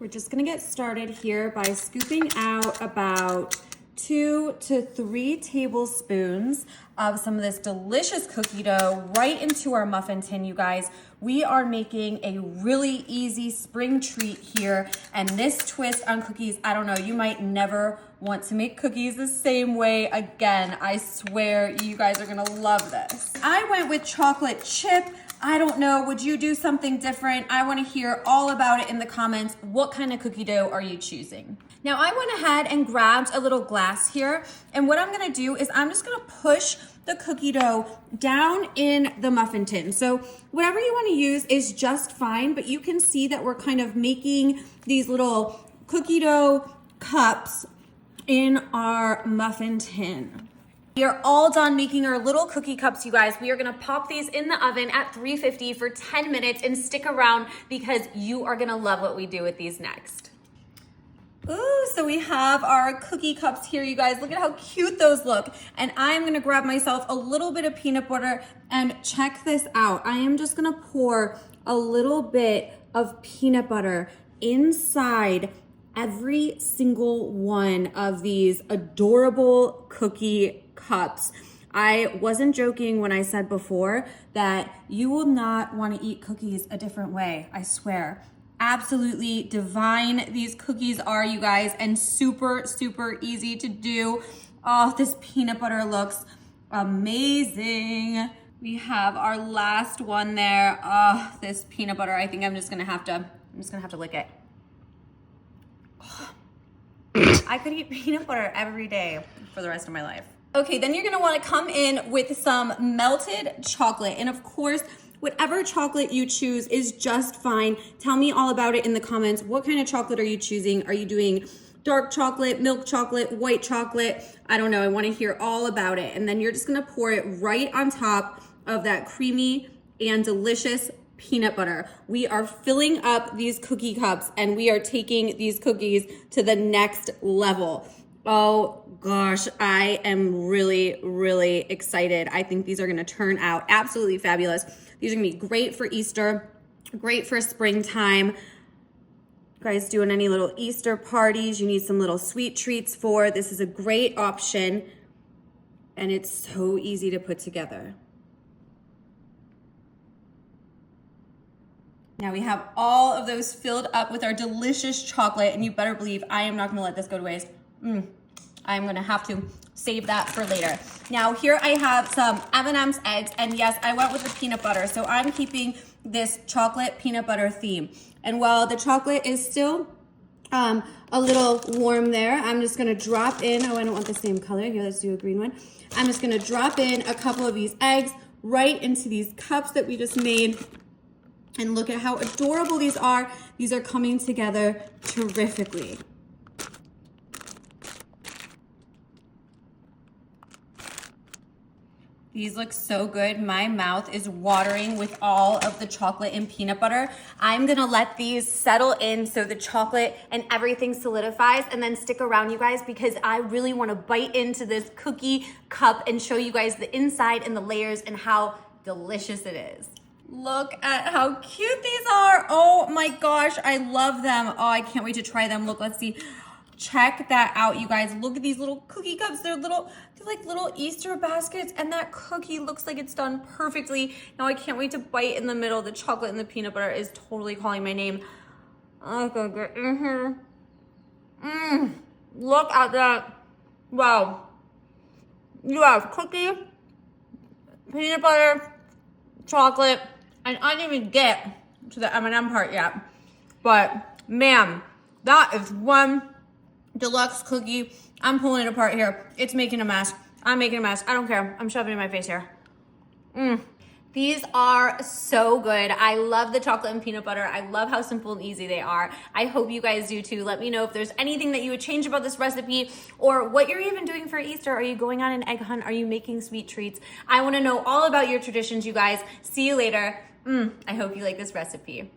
We're just gonna get started here by scooping out about 2 to 3 tablespoons of some of this delicious cookie dough right into our muffin tin, you guys. We are making a really easy spring treat here, and this twist on cookies, I don't know, you might never want to make cookies the same way again. I swear you guys are gonna love this. I went with chocolate chip. I don't know, would you do something different? I wanna hear all about it in the comments. What kind of cookie dough are you choosing? Now I went ahead and grabbed a little glass here, and what I'm gonna do is I'm just gonna push the cookie dough down in the muffin tin. So whatever you wanna use is just fine, but you can see that we're kind of making these little cookie dough cups in our muffin tin. We are all done making our little cookie cups, you guys. We are gonna pop these in the oven at 350 for 10 minutes and stick around because you are gonna love what we do with these next. Ooh, so we have our cookie cups here, you guys. Look at how cute those look. And I'm gonna grab myself a little bit of peanut butter and check this out. I am just gonna pour a little bit of peanut butter inside every single one of these adorable cookie cups. I wasn't joking when I said before that you will not want to eat cookies a different way, I swear. Absolutely divine these cookies are, you guys, and super, super easy to do. Oh, this peanut butter looks amazing. We have our last one there. Oh, this peanut butter, I think I'm just gonna have to lick it. Oh. I could eat peanut butter every day for the rest of my life. Okay, then you're gonna wanna come in with some melted chocolate. And of course, whatever chocolate you choose is just fine. Tell me all about it in the comments. What kind of chocolate are you choosing? Are you doing dark chocolate, milk chocolate, white chocolate? I don't know, I wanna hear all about it. And then you're just gonna pour it right on top of that creamy and delicious peanut butter. We are filling up these cookie cups and we are taking these cookies to the next level. Oh gosh, I am really, really excited. I think these are gonna turn out absolutely fabulous. These are gonna be great for Easter, great for springtime. You guys doing any little Easter parties you need some little sweet treats for, this is a great option and it's so easy to put together. Now we have all of those filled up with our delicious chocolate, and you better believe I am not gonna let this go to waste. I'm gonna have to save that for later. Now here I have some M&M's eggs, and yes, I went with the peanut butter, so I'm keeping this chocolate peanut butter theme. And while the chocolate is still a little warm there, I'm just gonna drop in, oh, I don't want the same color, here, let's do a green one. I'm just gonna drop in a couple of these eggs right into these cups that we just made. And look at how adorable these are. These are coming together terrifically. These look so good. My mouth is watering with all of the chocolate and peanut butter. I'm gonna let these settle in so the chocolate and everything solidifies, and then stick around, you guys, because I really wanna bite into this cookie cup and show you guys the inside and the layers and how delicious it is. Look at how cute these are. Oh my gosh, I love them. Oh, I can't wait to try them. Look, let's see. Check that out, you guys. Look at these little cookie cups. They're like little Easter baskets, and that cookie looks like it's done perfectly. Now I can't wait to bite in the middle. The chocolate and the peanut butter is totally calling my name. I'm gonna get in here. Look at that. Wow. You have cookie, peanut butter, chocolate, and I didn't even get to the M&M part yet. But man, that is one deluxe cookie. I'm pulling it apart here. It's making a mess. I'm making a mess. I don't care. I'm shoving it in my face here. These are so good. I love the chocolate and peanut butter. I love how simple and easy they are. I hope you guys do too. Let me know if there's anything that you would change about this recipe, or what you're even doing for Easter. Are you going on an egg hunt? Are you making sweet treats? I wanna know all about your traditions, you guys. See you later. I hope you like this recipe.